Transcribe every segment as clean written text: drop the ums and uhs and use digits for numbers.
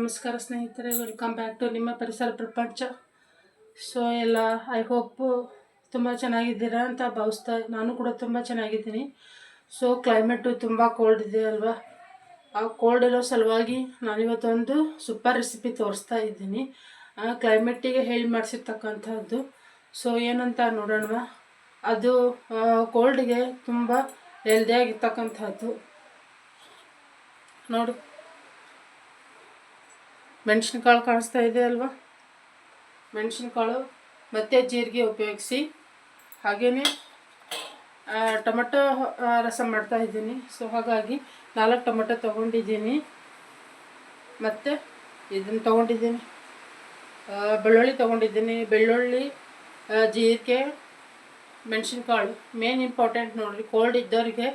ನಮಸ್ಕಾರ ಸ್ನೇಹಿತರೆ, welcome back to ನಿಮ್ಮ ಪರಿಸರ ಪ್ರಪಂಚ. ಸೊ ಎಲ್ಲ ಐ ಹೋಪ್ ತುಂಬ ಚೆನ್ನಾಗಿದ್ದೀರಾ ಅಂತ ಭಾವಿಸ್ತಾ, ನಾನು ಕೂಡ ತುಂಬ ಚೆನ್ನಾಗಿದ್ದೀನಿ. ಸೊ ಕ್ಲೈಮೇಟು ತುಂಬ ಕೋಲ್ಡ್ ಇದೆ ಅಲ್ವಾ. ಆ ಕೋಲ್ಡ್ ಇರೋ ಸಲುವಾಗಿ ನಾನಿವತ್ತೊಂದು ಸೂಪರ್ ರೆಸಿಪಿ ತೋರಿಸ್ತಾ ಇದ್ದೀನಿ. ಕ್ಲೈಮೇಟಿಗೆ ಹೇಳಿ ಮಾಡಿಸಿರ್ತಕ್ಕಂಥದ್ದು. ಸೊ ಏನಂತ ನೋಡೋಣ. ಅದು ಕೋಲ್ಡಿಗೆ ತುಂಬ ಹೆಲ್ದಿಯಾಗಿರ್ತಕ್ಕಂಥದ್ದು. ನೋಡಿ, ಮೆಣಸಿನಕಾಳು ಕಾಣಿಸ್ತಾ ಇದೆ ಅಲ್ವಾ. ಮೆಣಸಿನಕಾಳು ಮತ್ತು ಜೀರಿಗೆ ಉಪಯೋಗಿಸಿ, ಹಾಗೆಯೇ ಟೊಮೆಟೊ ರಸಂ ಮಾಡ್ತಾ ಇದ್ದೀನಿ. ಸೊ ಹಾಗಾಗಿ 4 ಟೊಮೆಟೊ ತೊಗೊಂಡಿದ್ದೀನಿ, ಮತ್ತು ಇದನ್ನು ತೊಗೊಂಡಿದ್ದೀನಿ, ಬೆಳ್ಳುಳ್ಳಿ ತೊಗೊಂಡಿದ್ದೀನಿ. ಬೆಳ್ಳುಳ್ಳಿ, ಜೀರಿಗೆ, ಮೆಣಸಿನಕಾಳು ಮೇನ್ ಇಂಪಾರ್ಟೆಂಟ್ ನೋಡಿರಿ. ಕೋಲ್ಡ್ ಇದ್ದವರಿಗೆ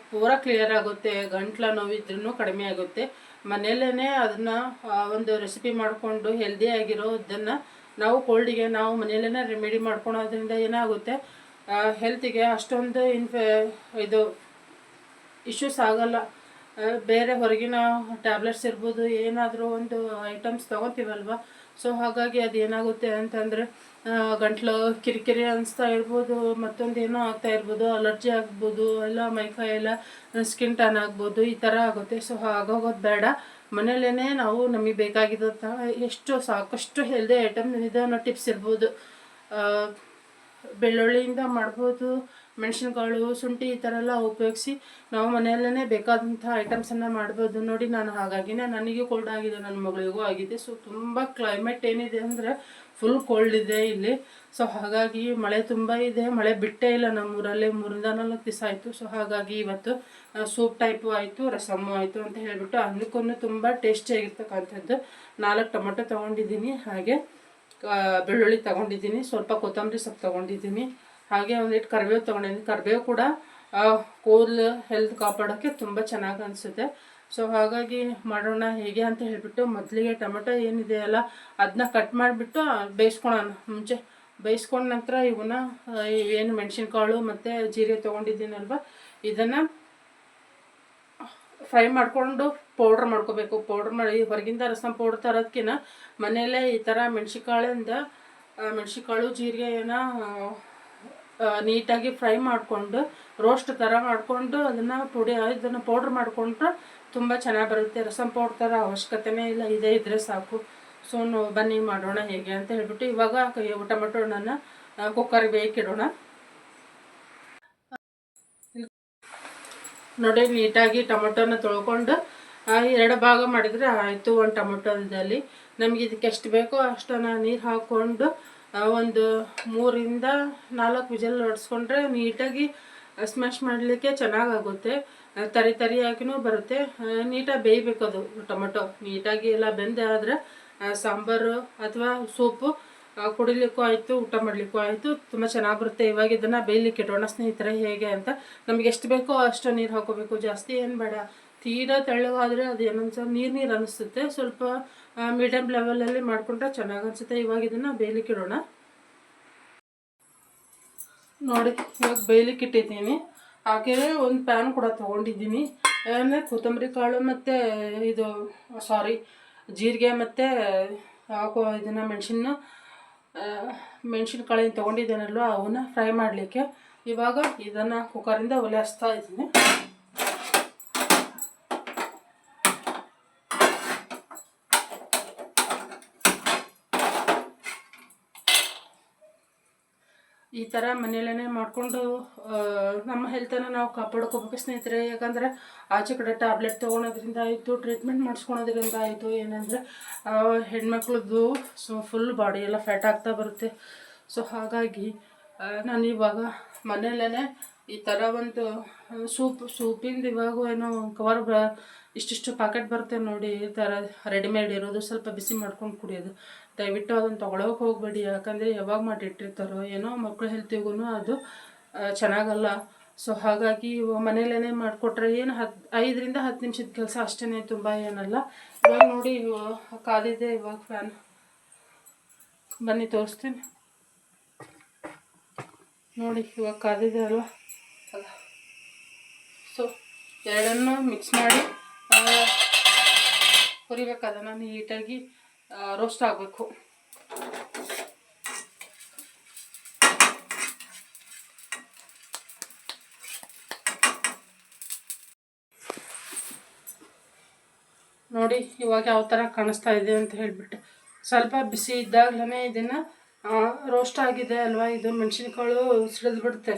ಪೂರಾ ಕ್ಲಿಯರ್ ಆಗುತ್ತೆ, ಗಂಟ್ಲ ನೋವಿದ್ರೂ ಕಡಿಮೆ ಆಗುತ್ತೆ. ಮನೆಯಲ್ಲೇ ಅದನ್ನು ಒಂದು ರೆಸಿಪಿ ಮಾಡಿಕೊಂಡು ಹೆಲ್ದಿಯಾಗಿರೋದನ್ನು ನಾವು ಕೋಲ್ಡಿಗೆ ನಾವು ಮನೆಯಲ್ಲೇ ರೆಮಿಡಿ ಮಾಡ್ಕೊಳೋದ್ರಿಂದ ಏನಾಗುತ್ತೆ, ಹೆಲ್ತಿಗೆ ಅಷ್ಟೊಂದು ಇದು ಇಶ್ಯೂಸ್ ಆಗಲ್ಲ. ಬೇರೆ ಹೊರಗಿನ ಟ್ಯಾಬ್ಲೆಟ್ಸ್ ಇರ್ಬೋದು, ಏನಾದರೂ ಒಂದು ಐಟಮ್ಸ್ ತೊಗೋತೀವಲ್ವ. ಸೊ ಹಾಗಾಗಿ ಅದು ಏನಾಗುತ್ತೆ ಅಂತಂದರೆ ಗಂಟ್ಲು ಕಿರಿಕಿರಿ ಅನಿಸ್ತಾ ಇರ್ಬೋದು, ಮತ್ತೊಂದು ಏನೋ ಆಗ್ತಾ ಇರ್ಬೋದು, ಅಲರ್ಜಿ ಆಗ್ಬೋದು, ಎಲ್ಲ ಮೈಕೈ ಎಲ್ಲ ಸ್ಕಿನ್ ಟರ್ನ್ ಆಗ್ಬೋದು, ಈ ಥರ ಆಗುತ್ತೆ. ಸೊ ಆಗೋಗೋದು ಬೇಡ. ಮನೆಯಲ್ಲೇ ನಾವು ನಮಗೆ ಬೇಕಾಗಿದ್ದಂಥ ಸಾಕಷ್ಟು ಹೆಲ್ದಿ ಐಟಮ್ ಇದನ್ನು ಟಿಪ್ಸ್ ಇರ್ಬೋದು. ಬೆಳ್ಳುಳ್ಳಿಯಿಂದ ಮಾಡ್ಬೋದು, ಮೆಣಸಿನಕಾಳು, ಶುಂಠಿ ಈ ಥರ ಎಲ್ಲ ಉಪಯೋಗಿಸಿ ನಾವು ಮನೆಯಲ್ಲೇ ಬೇಕಾದಂಥ ಐಟಮ್ಸನ್ನು ಮಾಡ್ಬೋದು. ನೋಡಿ, ನಾನು ಹಾಗಾಗಿನೇ ನನಗೂ ಕೋಲ್ಡ್ ಆಗಿದೆ, ನನ್ನ ಮಗಳಿಗೂ ಆಗಿದೆ. ಸೊ ತುಂಬ ಕ್ಲೈಮೇಟ್ ಏನಿದೆ ಅಂದರೆ ಫುಲ್ ಕೋಲ್ಡ್ ಇದೆ ಇಲ್ಲಿ. ಸೊ ಹಾಗಾಗಿ ಮಳೆ ತುಂಬ ಇದೆ, ಮಳೆ ಬಿಟ್ಟೇ ಇಲ್ಲ ನಮ್ಮೂರಲ್ಲಿ. 3-4 ದಿವಸ ಆಯಿತು. ಸೊ ಹಾಗಾಗಿ ಇವತ್ತು ಸೂಪ್ ಟೈಪು ಆಯಿತು, ರಸಮ್ಮು ಆಯಿತು ಅಂತ ಹೇಳಿಬಿಟ್ಟು ಅನ್ನಕ್ಕೂ ತುಂಬ ಟೇಸ್ಟಿಯಾಗಿರ್ತಕ್ಕಂಥದ್ದು. 4 ಟೊಮೆಟೊ ತೊಗೊಂಡಿದ್ದೀನಿ, ಹಾಗೆ ಬೆಳ್ಳುಳ್ಳಿ ತೊಗೊಂಡಿದ್ದೀನಿ, ಸ್ವಲ್ಪ ಕೊತ್ತಂಬರಿ ಸೊಪ್ಪು ತೊಗೊಂಡಿದ್ದೀನಿ, ಹಾಗೆ ಒಂದಿಟ್ಟು ಕರಿಬೇವು ತೊಗೊಂಡಿದ್ದೀನಿ. ಕರಿಬೇವು ಕೂಡ ಕೂದಲು ಹೆಲ್ತ್ ಕಾಪಾಡೋಕ್ಕೆ ತುಂಬ ಚೆನ್ನಾಗಿ ಅನಿಸುತ್ತೆ. ಸೊ ಹಾಗಾಗಿ ಮಾಡೋಣ ಹೇಗೆ ಅಂತ ಹೇಳಿಬಿಟ್ಟು, ಮೊದಲಿಗೆ ಟೊಮೆಟೊ ಏನಿದೆಯಲ್ಲ ಅದನ್ನ ಕಟ್ ಮಾಡಿಬಿಟ್ಟು ಬೇಯಿಸ್ಕೊಳೋಣ. ಮುಂಚೆ ಬೇಯಿಸ್ಕೊಂಡ ನಂತರ ಇವನ್ನ ಏನು ಮೆಣಸಿನಕಾಳು ಮತ್ತು ಜೀರಿಗೆ ತೊಗೊಂಡಿದ್ದೀನಲ್ವ, ಇದನ್ನು ಫ್ರೈ ಮಾಡಿಕೊಂಡು ಪೌಡ್ರ್ ಮಾಡ್ಕೋಬೇಕು. ಪೌಡ್ರ್ ಮಾಡಿ ಹೊರಗಿಂದ ರಸಂ ಪೌಡ್ರ್ ತರೋದಕ್ಕಿಂತ ಮನೆಯಲ್ಲೇ ಈ ಥರ ಮೆಣಸಿನಕಾಳು ಜೀರಿಗೆನ ನೀಟಾಗಿ ಫ್ರೈ ಮಾಡಿಕೊಂಡು ರೋಸ್ಟ್ ಥರ ಮಾಡಿಕೊಂಡು ಇದನ್ನು ಪೌಡ್ರ್ ಮಾಡಿಕೊಂಡ್ರೆ ತುಂಬ ಚೆನ್ನಾಗಿ ಬರುತ್ತೆ. ರಸಂ ಪೌಡ್ರ್ ಥರ ಅವಶ್ಯಕತೆನೇ ಇಲ್ಲ, ಇದ್ದರೆ ಸಾಕು. ಸೊ ಬನ್ನಿ ಮಾಡೋಣ ಹೇಗೆ ಅಂತ ಹೇಳ್ಬಿಟ್ಟು ಇವಾಗ ಟೊಮೆಟೊನ ಕುಕ್ಕರ್ಗೆ ಬೇಯಿಕಿಡೋಣ. ನೋಡಿ, ನೀಟಾಗಿ ಟೊಮೆಟೊನ ತೊಳ್ಕೊಂಡು 2 ಭಾಗ ಮಾಡಿದರೆ ಆಯಿತು. ಒಂದು ಟೊಮೆಟೊದಲ್ಲಿ ನಮಗೆ ಇದಕ್ಕೆ ಎಷ್ಟು ಬೇಕೋ ಅಷ್ಟನ್ನು ನೀರು ಹಾಕ್ಕೊಂಡು ಒಂದು 3-4 ವಿಜಲ್ ಹೊಡೆಸ್ಕೊಂಡ್ರೆ ನೀಟಾಗಿ ಸ್ಮ್ಯಾಶ್ ಮಾಡಲಿಕ್ಕೆ ಚೆನ್ನಾಗಾಗುತ್ತೆ. ತರಿಯಾಗಿನೂ ಬರುತ್ತೆ. ನೀಟಾಗಿ ಬೇಯಬೇಕು ಅದು ಟೊಮೆಟೊ. ನೀಟಾಗಿ ಎಲ್ಲ ಬೆಂದಾದರೆ ಸಾಂಬಾರು ಅಥವಾ ಸೂಪು ಕುಡಿಲಿಕ್ಕೂ ಆಯಿತು, ಊಟ ಮಾಡಲಿಕ್ಕೂ ಆಯಿತು, ತುಂಬ ಚೆನ್ನಾಗಿ ಬರುತ್ತೆ. ಇವಾಗ ಇದನ್ನು ಬೇಯಲಿಕ್ಕೆ ಇಡೋಣ ಸ್ನೇಹಿತರೆ. ಹೇಗೆ ಅಂತ ನಮಗೆ ಎಷ್ಟು ಬೇಕೋ ಅಷ್ಟು ನೀರು ಹಾಕೋಬೇಕು, ಜಾಸ್ತಿ ಏನು ಬೇಡ. ತೀರಾ ತೆಳ್ಳಗಾದರೆ ಅದು ಏನೊಂದು ನೀರು ಅನ್ನಿಸುತ್ತೆ. ಸ್ವಲ್ಪ ಮೀಡಿಯಮ್ ಲೆವೆಲಲ್ಲಿ ಮಾಡಿಕೊಂಡ್ರೆ ಚೆನ್ನಾಗಿ ಅನಿಸುತ್ತೆ. ಇವಾಗ ಇದನ್ನು ಬೇಯಲಿಕ್ಕೆ ಇಡೋಣ. ನೋಡಿ, ಇವಾಗ ಬೇಯಲಿಕ್ಕೆ ಇಟ್ಟಿದ್ದೀನಿ. ಹಾಗೆಯೇ ಒಂದು ಪ್ಯಾನ್ ಕೂಡ ತೊಗೊಂಡಿದ್ದೀನಿ. ಕೊತ್ತಂಬರಿ ಕಾಳು ಮತ್ತು ಜೀರಿಗೆ ಮತ್ತು ಇದನ್ನು ಮೆಣಸಿನಕಾಳು ತೊಗೊಂಡಿದ್ದೇನಲ್ವ ಅವನ್ನ ಫ್ರೈ ಮಾಡಲಿಕ್ಕೆ ಇವಾಗ ಇದನ್ನು ಕುಕ್ಕರಿಂದ ಒಲೆ ಹಚ್ತಾ ಇದ್ದೀನಿ. ಈ ಥರ ಮನೆಯಲ್ಲೇ ಮಾಡಿಕೊಂಡು ನಮ್ಮ ಹೆಲ್ತನ್ನು ನಾವು ಕಾಪಾಡ್ಕೋಬೇಕು ಸ್ನೇಹಿತರೆ. ಯಾಕಂದರೆ ಆಚೆ ಕಡೆ ಟ್ಯಾಬ್ಲೆಟ್ ತೊಗೊಳೋದ್ರಿಂದ ಆಯಿತು, ಟ್ರೀಟ್ಮೆಂಟ್ ಮಾಡಿಸ್ಕೊಳೋದ್ರಿಂದ ಆಯಿತು, ಏನಂದರೆ ಹೆಣ್ಮಕ್ಳದ್ದು ಫುಲ್ ಬಾಡಿ ಎಲ್ಲ ಫ್ಯಾಟ್ ಆಗ್ತಾ ಬರುತ್ತೆ. ಸೊ ಹಾಗಾಗಿ ನಾನು ಇವಾಗ ಮನೆಯಲ್ಲೇ ಈ ಥರ ಒಂದು ಸೂಪಿಂದ ಇವಾಗ ಏನೋ ಕವರ್ ಇಷ್ಟಿಷ್ಟು ಪ್ಯಾಕೆಟ್ ಬರುತ್ತೆ ನೋಡಿ, ಈ ಥರ ರೆಡಿಮೇಡ್ ಇರೋದು. ಸ್ವಲ್ಪ ಬಿಸಿ ಮಾಡ್ಕೊಂಡು ಕುಡಿಯೋದು. ದಯವಿಟ್ಟು ಅದನ್ನು ತೊಗೊಳೋಕೆ ಹೋಗಬೇಡಿ, ಯಾಕಂದರೆ ಯಾವಾಗ ಮಾಡಿಟ್ಟಿರ್ತಾರೋ ಏನೋ ಮಕ್ಕಳ ಹೆಲ್ತಿಗೂ ಅದು ಚೆನ್ನಾಗಲ್ಲ. ಸೊ ಹಾಗಾಗಿ ಮನೆಯಲ್ಲೇ ಮಾಡಿಕೊಟ್ರೆ ಏನು 5-10 ನಿಮಿಷದ ಕೆಲಸ ಅಷ್ಟೇ, ತುಂಬ ಏನಲ್ಲ. ಇವಾಗ ನೋಡಿ ಕಾದಿದೆ ಇವಾಗ ಫ್ಯಾನ್. ಬನ್ನಿ ತೋರಿಸ್ತೀನಿ. ನೋಡಿ, ಇವಾಗ ಕಾದಿದೆ ಅಲ್ವಾ. ಸೊ ಎರಡನ್ನೂ ಮಿಕ್ಸ್ ಮಾಡಿ ಹುರಿಬೇಕು. ಅದನ್ನು ನೀಟಾಗಿ ರೋಸ್ಟ್ ಆಗಬೇಕು. ನೋಡಿ ಇವಾಗ ಯಾವ ಥರ ಕಾಣಿಸ್ತಾ ಇದೆ ಅಂತ ಹೇಳಿಬಿಟ್ಟು, ಸ್ವಲ್ಪ ಬಿಸಿ ಇದ್ದಾಗಲೇ ಇದನ್ನು ರೋಸ್ಟ್ ಆಗಿದೆ ಅಲ್ವಾ, ಇದು ಮೆಣಸಿನ್ಕಾಳು ಸಿಡಿದ್ಬಿಡುತ್ತೆ.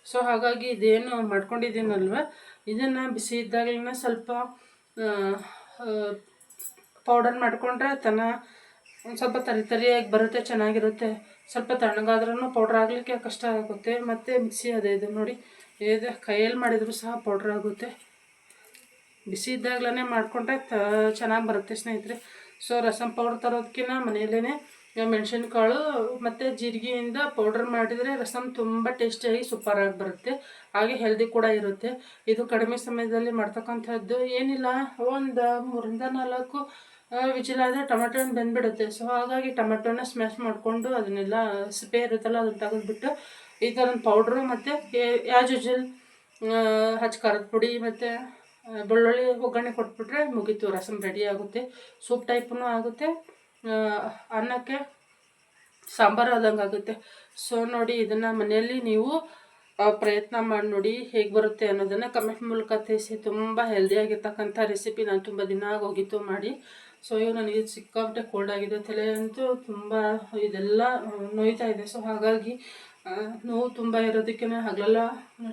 ಸೊ ಹಾಗಾಗಿ ಇದೇನು ಮಾಡ್ಕೊಂಡಿದ್ದೀನಲ್ವ, ಇದನ್ನು ಬಿಸಿ ಇದ್ದಾಗಲೇ ಸ್ವಲ್ಪ ಪೌಡರ್ ಮಾಡಿಕೊಂಡ್ರೆ ಒಂದು ಸ್ವಲ್ಪ ತರಿಯಾಗಿ ಬರುತ್ತೆ, ಚೆನ್ನಾಗಿರುತ್ತೆ. ಸ್ವಲ್ಪ ತಣ್ಣಗಾದ್ರೂ ಪೌಡ್ರ್ ಆಗಲಿಕ್ಕೆ ಕಷ್ಟ ಆಗುತ್ತೆ. ಮತ್ತು ಮಿಕ್ಸಿ ಅದೇ ಇದು ನೋಡಿ, ಇದು ಕೈಯಲ್ಲಿ ಮಾಡಿದರೂ ಸಹ ಪೌಡ್ರ್ ಆಗುತ್ತೆ. ಬಿಸಿ ಇದ್ದಾಗಲೇ ಮಾಡಿಕೊಂಡ್ರೆ ಚೆನ್ನಾಗಿ ಬರುತ್ತೆ ಸ್ನೇಹಿತರೆ. ಸೊ ರಸಮ್ ಪೌಡ್ರ್ ತರೋದಕ್ಕಿಂತ ಮನೆಯಲ್ಲೇ ಮೆಣಸಿನ್ಕಾಳು ಮತ್ತು ಜೀರಿಗೆಯಿಂದ ಪೌಡ್ರ್ ಮಾಡಿದರೆ ರಸಮ್ ತುಂಬ ಟೇಸ್ಟಿಯಾಗಿ ಸೂಪರಾಗಿ ಬರುತ್ತೆ. ಹಾಗೆ ಹೆಲ್ದಿ ಕೂಡ ಇರುತ್ತೆ. ಇದು ಕಡಿಮೆ ಸಮಯದಲ್ಲಿ ಮಾಡ್ತಕ್ಕಂಥದ್ದು ಏನಿಲ್ಲ, ಒಂದು 3-4 ವಿಜಿಲಾದರೆ ಟೊಮೆಟೊ ಬೆಂದ್ಬಿಡುತ್ತೆ. ಸೊ ಹಾಗಾಗಿ ಟೊಮೆಟೊನ ಸ್ಮ್ಯಾಶ್ ಮಾಡಿಕೊಂಡು ಅದನ್ನೆಲ್ಲ ಸಿಪ್ಪೆ ಇರುತ್ತಲ್ಲ ಅದನ್ನು ತೆಗೆದುಬಿಟ್ಟು ಈ ಥರ ಪೌಡ್ರು ಮತ್ತು ಆ್ಯಸ್ ಯೂಶುವಲ್ ಹಚ್ಚ ಖಾರದ ಪುಡಿ ಮತ್ತು ಬೆಳ್ಳುಳ್ಳಿ ಒಗ್ಗರಣೆ ಕೊಟ್ಬಿಟ್ರೆ ಮುಗೀತು, ರಸಮ್ ರೆಡಿ ಆಗುತ್ತೆ. ಸೂಪ್ ಟೈಪೂ ಆಗುತ್ತೆ, ಅನ್ನಕ್ಕೆ ಸಾಂಬಾರು ಆದಂಗೆ ಆಗುತ್ತೆ. ಸೊ ನೋಡಿ, ಇದನ್ನು ಮನೆಯಲ್ಲಿ ನೀವು ಪ್ರಯತ್ನ ಮಾಡಿ ನೋಡಿ ಹೇಗೆ ಬರುತ್ತೆ ಅನ್ನೋದನ್ನು ಕಮೆಂಟ್ ಮೂಲಕ ತಿಳಿಸಿ. ತುಂಬ ಹೆಲ್ದಿಯಾಗಿರ್ತಕ್ಕಂಥ ರೆಸಿಪಿ, ನಾನು ತುಂಬ ದಿನ ಆಗೋಗಿತ್ತು ಮಾಡಿ. ಸೊ ಇವು ನನಗೆ ಸಿಕ್ಕಾಪಟ್ಟೆ ಕೋಲ್ಡ್ ಆಗಿದೆ, ತಲೆ ಅಂತೂ ತುಂಬ ಇದೆಲ್ಲ ನೋಯ್ತಾ ಇದೆ. ಸೊ ಹಾಗಾಗಿ ನೋವು ತುಂಬ ಇರೋದಕ್ಕೆ ಹಗಲೆಲ್ಲ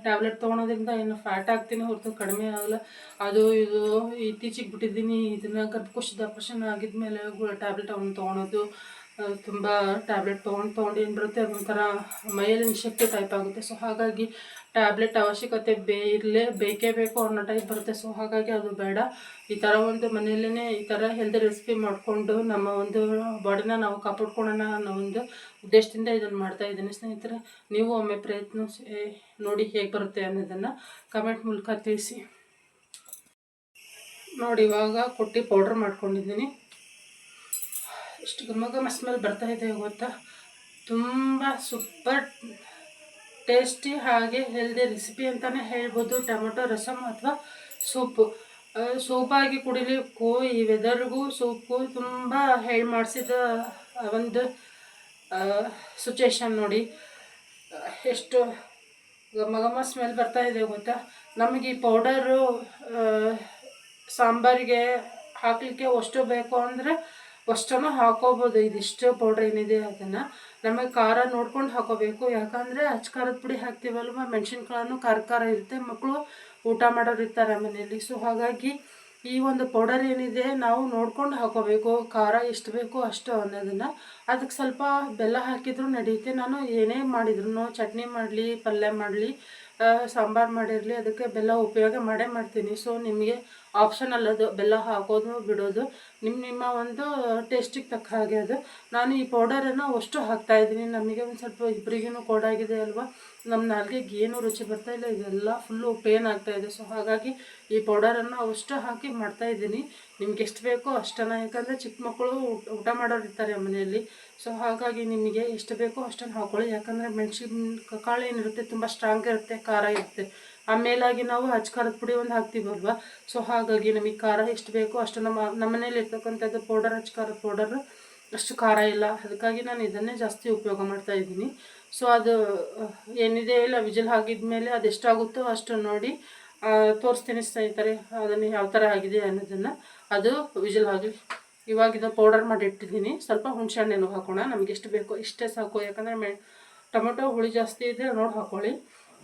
ಟ್ಯಾಬ್ಲೆಟ್ ತೊಗೊಳೋದ್ರಿಂದ ಏನು ಫ್ಯಾಟ್ ಆಗ್ತೀನಿ ಹೊರತು ಕಡಿಮೆ ಆಗಲ್ಲ. ಅದು ಇದು ಇತ್ತೀಚೆಗೆ ಬಿಟ್ಟಿದ್ದೀನಿ. ಇದನ್ನು ಗರ್ಭಕೋಶದ ಆಪರೇಷನ್ ಆಗಿದ್ಮೇಲೆ ಟ್ಯಾಬ್ಲೆಟ್ ತೊಗೊಳೋದು, ತುಂಬ ಟ್ಯಾಬ್ಲೆಟ್ ತೊಗೊಂಡು ಏನು ಬರುತ್ತೆ, ಅದೊಂಥರ ಮೈಯಲ್ಲಿ ಶಕ್ತಿ ಟೈಪ್ ಆಗುತ್ತೆ. ಸೊ ಹಾಗಾಗಿ ಟ್ಯಾಬ್ಲೆಟ್ ಅವಶ್ಯಕತೆ ಬೇಕೇ ಬೇಕು ಅನ್ನೋ ಟೈಪ್ ಬರುತ್ತೆ. ಸೊ ಹಾಗಾಗಿ ಅದು ಬೇಡ. ಈ ಥರ ಒಂದು ಮನೆಯಲ್ಲೇ ಈ ಥರ ಹೆಲ್ದಿ ರೆಸಿಪಿ ಮಾಡಿಕೊಂಡು ನಮ್ಮ ಒಂದು ಬಾಡಿನ ನಾವು ಕಾಪಾಡ್ಕೊಳ್ಳೋಣ ಅನ್ನೋ ಒಂದು ಉದ್ದೇಶದಿಂದ ಇದನ್ನು ಮಾಡ್ತಾಯಿದ್ದೀನಿ ಸ್ನೇಹಿತರೆ. ನೀವು ಒಮ್ಮೆ ಪ್ರಯತ್ನಿಸಿ ನೋಡಿ ಹೇಗೆ ಬರುತ್ತೆ ಅನ್ನೋದನ್ನು ಕಮೆಂಟ್ ಮೂಲಕ ತಿಳಿಸಿ. ನೋಡಿ ಇವಾಗ ಕೊಟ್ಟು ಪೌಡ್ರ್ ಮಾಡ್ಕೊಂಡಿದ್ದೀನಿ. ಎಷ್ಟು ಘಮ ಸ್ಮೆಲ್ ಬರ್ತಾಯಿದೆ ಗೊತ್ತಾ. ತುಂಬ ಸೂಪರ್ ಟೇಸ್ಟಿ ಹಾಗೆ ಹೆಲ್ದಿ ರೆಸಿಪಿ ಅಂತಲೇ ಹೇಳ್ಬೋದು. ಟೊಮೆಟೊ ರಸಮ್ ಅಥವಾ ಸೂಪಾಗಿ ಕುಡಿಲಿಕ್ಕೂ ಈ ವೆದರ್ಗೂ ಸೂಪು ತುಂಬ ಹೇಳಿ ಮಾಡಿಸಿದ ಒಂದು ಸಿಚುವೇಶನ್ ನೋಡಿ. ಎಷ್ಟು ಘಮ ಸ್ಮೆಲ್ ಬರ್ತಾಯಿದೆ ಗೊತ್ತಾ. ನಮಗೆ ಈ ಪೌಡರು ಸಾಂಬಾರಿಗೆ ಹಾಕಲಿಕ್ಕೆ ಅಷ್ಟು ಬೇಕು ಅಂದರೆ ಅಷ್ಟನ್ನು ಹಾಕೋಬೋದು. ಇದಿಷ್ಟು ಪೌಡ್ರ್ ಏನಿದೆ ಅದನ್ನು ನಮಗೆ ಖಾರ ನೋಡ್ಕೊಂಡು ಹಾಕೋಬೇಕು. ಯಾಕಂದರೆ ಅಚ್ಚ ಖಾರದ ಪುಡಿ ಹಾಕ್ತೀವಲ್ವ, ಮೆಣಸಿನ್ಕಾಳನ್ನು ಖಾರ ಇರುತ್ತೆ, ಮಕ್ಕಳು ಊಟ ಮಾಡೋರು ಇರ್ತಾರೆ ಮನೆಯಲ್ಲಿ. ಸೊ ಹಾಗಾಗಿ ಈ ಒಂದು ಪೌಡರ್ ಏನಿದೆ ನಾವು ನೋಡ್ಕೊಂಡು ಹಾಕೋಬೇಕು, ಖಾರ ಎಷ್ಟು ಬೇಕು ಅಷ್ಟು ಅನ್ನೋದನ್ನು. ಅದಕ್ಕೆ ಸ್ವಲ್ಪ ಬೆಲ್ಲ ಹಾಕಿದರೂ ನಡೆಯುತ್ತೆ. ನಾನು ಏನೇ ಮಾಡಿದ್ರು, ಚಟ್ನಿ ಮಾಡಲಿ, ಪಲ್ಯ ಮಾಡಲಿ, ಸಾಂಬಾರು ಮಾಡಿರಲಿ, ಅದಕ್ಕೆ ಬೆಲ್ಲ ಉಪಯೋಗ ಮಾಡೇ ಮಾಡ್ತೀನಿ. ಸೊ ನಿಮಗೆ ಆಪ್ಷನಲ್ ಅದು, ಬೆಲ್ಲ ಹಾಕೋದು ಬಿಡೋದು ನಿಮ್ಮ ಒಂದು ಟೇಸ್ಟಿಗೆ ತಕ್ಕ ಹಾಗೆ ಅದು. ನಾನು ಈ ಪೌಡರನ್ನು ಅಷ್ಟು ಹಾಕ್ತಾಯಿದ್ದೀನಿ. ನಮಗೆ ಒಂದು ಸ್ವಲ್ಪ ಇಬ್ಬರಿಗೂ ಕೋಲ್ಡಾಗಿದೆ ಅಲ್ವಾ, ನಮ್ಮ ನಾಲ್ಗೆಗೆ ಏನೂ ರುಚಿ ಬರ್ತಾಯಿಲ್ಲ, ಇದೆಲ್ಲ ಫುಲ್ಲು ಪೇನ್ ಆಗ್ತಾಯಿದೆ. ಸೊ ಹಾಗಾಗಿ ಈ ಪೌಡರನ್ನು ಅಷ್ಟು ಹಾಕಿ ಮಾಡ್ತಾಯಿದ್ದೀನಿ. ನಿಮ್ಗೆ ಎಷ್ಟು ಬೇಕೋ ಅಷ್ಟನ್ನು, ಯಾಕಂದರೆ ಚಿಕ್ಕ ಮಕ್ಕಳು ಊಟ ಮಾಡೋರು ಇರ್ತಾರೆ ಮನೆಯಲ್ಲಿ. ಸೊ ಹಾಗಾಗಿ ನಿಮಗೆ ಎಷ್ಟು ಬೇಕೋ ಅಷ್ಟನ್ನು ಹಾಕ್ಕೊಳ್ಳಿ. ಯಾಕಂದರೆ ಮೆಣಸಿನಕಾಳು ಏನಿರುತ್ತೆ ತುಂಬ ಸ್ಟ್ರಾಂಗ್ ಇರುತ್ತೆ, ಖಾರ ಇರುತ್ತೆ. ಆಮೇಲಾಗಿ ನಾವು ಅಚ್ಚ ಖಾರದ ಪುಡಿ ಒಂದು ಹಾಕ್ತೀವಲ್ವ. ಸೊ ಹಾಗಾಗಿ ನಮಗೆ ಖಾರ ಎಷ್ಟು ಬೇಕೋ ಅಷ್ಟು ನಮ್ಮ ಮನೇಲಿ ಇರ್ತಕ್ಕಂಥದ್ದು ಪೌಡರ್, ಅಚ್ಚ ಖಾರದ ಪೌಡರು ಅಷ್ಟು ಖಾರ ಇಲ್ಲ. ಅದಕ್ಕಾಗಿ ನಾನು ಇದನ್ನೇ ಜಾಸ್ತಿ ಉಪಯೋಗ ಮಾಡ್ತಾಯಿದ್ದೀನಿ. ಸೊ ಅದು ಏನಿದೆ ಇಲ್ಲ ವಿಜಿಲ್ ಹಾಕಿದ್ಮೇಲೆ ಅದು ಎಷ್ಟಾಗುತ್ತೋ ಅಷ್ಟು ನೋಡಿ ತೋರಿಸ್ತೀನಿ ಸ್ನೇಹಿತರೆ, ಅದನ್ನು ಯಾವ ಥರ ಆಗಿದೆ ಅನ್ನೋದನ್ನು. ಅದು ವಿಜಿಲ್ ಆಗಲಿ. ಇವಾಗ ಇದು ಪೌಡರ್ ಮಾಡಿ ಇಟ್ಟಿದ್ದೀನಿ. ಸ್ವಲ್ಪ ಹುಣಸೆ ಹಣ್ಣು ಹಾಕೋಣ, ನಮಗೆ ಎಷ್ಟು ಬೇಕೋ ಇಷ್ಟೇ ಸಾಕು. ಯಾಕಂದರೆ ಟೊಮೆಟೊ ಹುಳಿ ಜಾಸ್ತಿ ಇದೆ ನೋಡಿ ಹಾಕ್ಕೊಳ್ಳಿ.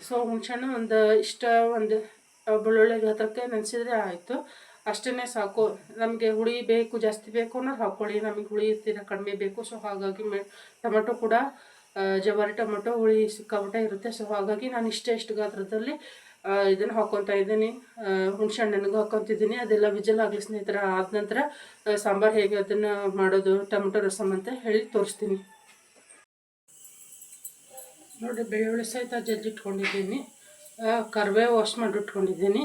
ಸೊ ಹುಣಸೆಹಣ್ಣು ಒಂದು ಬೆಳ್ಳುಳ್ಳಿ ಗಾತ್ರಕ್ಕೆ ನೆನೆಸಿದ್ರೆ ಆಯಿತು, ಅಷ್ಟೇ ಸಾಕು. ನಮಗೆ ಹುಳಿ ಬೇಕು ಜಾಸ್ತಿ ಬೇಕು ಅನ್ನೋದು ಹಾಕ್ಕೊಳ್ಳಿ, ನಮಗೆ ಹುಳಿ ತೀರ ಕಡಿಮೆ ಬೇಕು. ಸೊ ಹಾಗಾಗಿ ಟೊಮೆಟೊ ಕೂಡ ಜವಾರಿ ಟೊಮೆಟೊ ಹುಳಿ ಸಿಕ್ಕಾಬಿಟ್ಟೆ ಇರುತ್ತೆ. ಸೊ ಹಾಗಾಗಿ ನಾನು ಇಷ್ಟು ಗಾತ್ರದಲ್ಲಿ ಇದನ್ನು ಹಾಕ್ಕೊತಾ ಇದ್ದೀನಿ. ಹುಣಸೆ ಹಣ್ಣು ಹಾಕ್ಕೊತಿದ್ದೀನಿ. ಅದೆಲ್ಲ ವಿಜಲ್ ಆಗಲಿ ಸ್ನೇಹಿತರ. ಆದ ನಂತರ ಸಾಂಬಾರು ಹೇಗೆ ಅದನ್ನು ಮಾಡೋದು, ಟೊಮೆಟೊ ರಸಮ್ ಅಂತ ಹೇಳಿ ತೋರಿಸ್ತೀನಿ ನೋಡಿ. ಬೆಳ್ಳುಳ್ಳಿ ಸಹಿತ ಜಜ್ಜಿಟ್ಕೊಂಡಿದ್ದೀನಿ, ಕರಿಬೇವು ವಾಶ್ ಮಾಡಿಟ್ಕೊಂಡಿದ್ದೀನಿ.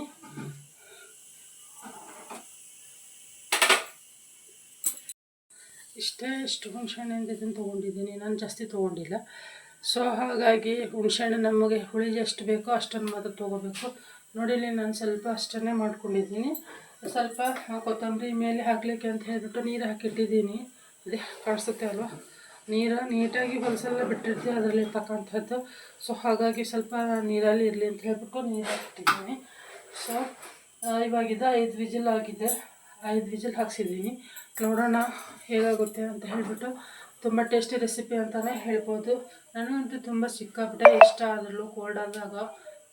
ಇಷ್ಟು ಹುಣಸೆಹಣ್ಣಿಂದ ಇದನ್ನು ತೊಗೊಂಡಿದ್ದೀನಿ, ನಾನು ಜಾಸ್ತಿ ತೊಗೊಂಡಿಲ್ಲ. ಸೊ ಹಾಗಾಗಿ ಹುಣಸೆಹಣ್ಣು ನಮಗೆ ಹುಳಿ ಎಷ್ಟು ಬೇಕೋ ಅಷ್ಟನ್ನು ಮಾತ್ರ ತೊಗೋಬೇಕು. ನೋಡಿಲಿ ನಾನು ಸ್ವಲ್ಪ ಅಷ್ಟನ್ನೇ ಮಾಡ್ಕೊಂಡಿದ್ದೀನಿ. ಸ್ವಲ್ಪ ಕೊತ್ತಂಬರಿ ಮೇಲೆ ಹಾಕಲಿಕ್ಕೆ ಅಂತ ಹೇಳಿಬಿಟ್ಟು ನೀರು ಹಾಕಿಟ್ಟಿದ್ದೀನಿ. ಅದೇ ಕಾಣಿಸುತ್ತೆ ಅಲ್ವಾ, ನೀರು ನೀಟಾಗಿ ಹೊಲಸೆಲ್ಲ ಬಿಟ್ಟಿರ್ತೀವಿ ಅದರಲ್ಲಿ ಇರ್ತಕ್ಕಂಥದ್ದು. ಸೊ ಹಾಗಾಗಿ ಸ್ವಲ್ಪ ನೀರಲ್ಲಿ ಇರಲಿ ಅಂತ ಹೇಳ್ಬಿಟ್ಟು ನೀರು ಹಾಕಿಟ್ಟಿದ್ದೀನಿ. ಸೊ ಇವಾಗಿದ್ದು 5 ವಿಜಿಲ್ ಆಗಿದೆ, 5 ವಿಜಿಲ್ ಹಾಕ್ಸಿದ್ದೀನಿ. ನೋಡೋಣ ಹೇಗಾಗುತ್ತೆ ಅಂತ ಹೇಳಿಬಿಟ್ಟು. ತುಂಬ ಟೇಸ್ಟಿ ರೆಸಿಪಿ ಅಂತಲೇ ಹೇಳ್ಬೋದು. ನನಗಂತೂ ತುಂಬ ಸಿಕ್ಕಾಪಟ್ಟೆ ಇಷ್ಟ. ಅದರಲ್ಲೂ ಕೋಲ್ಡ್ ಆದಾಗ,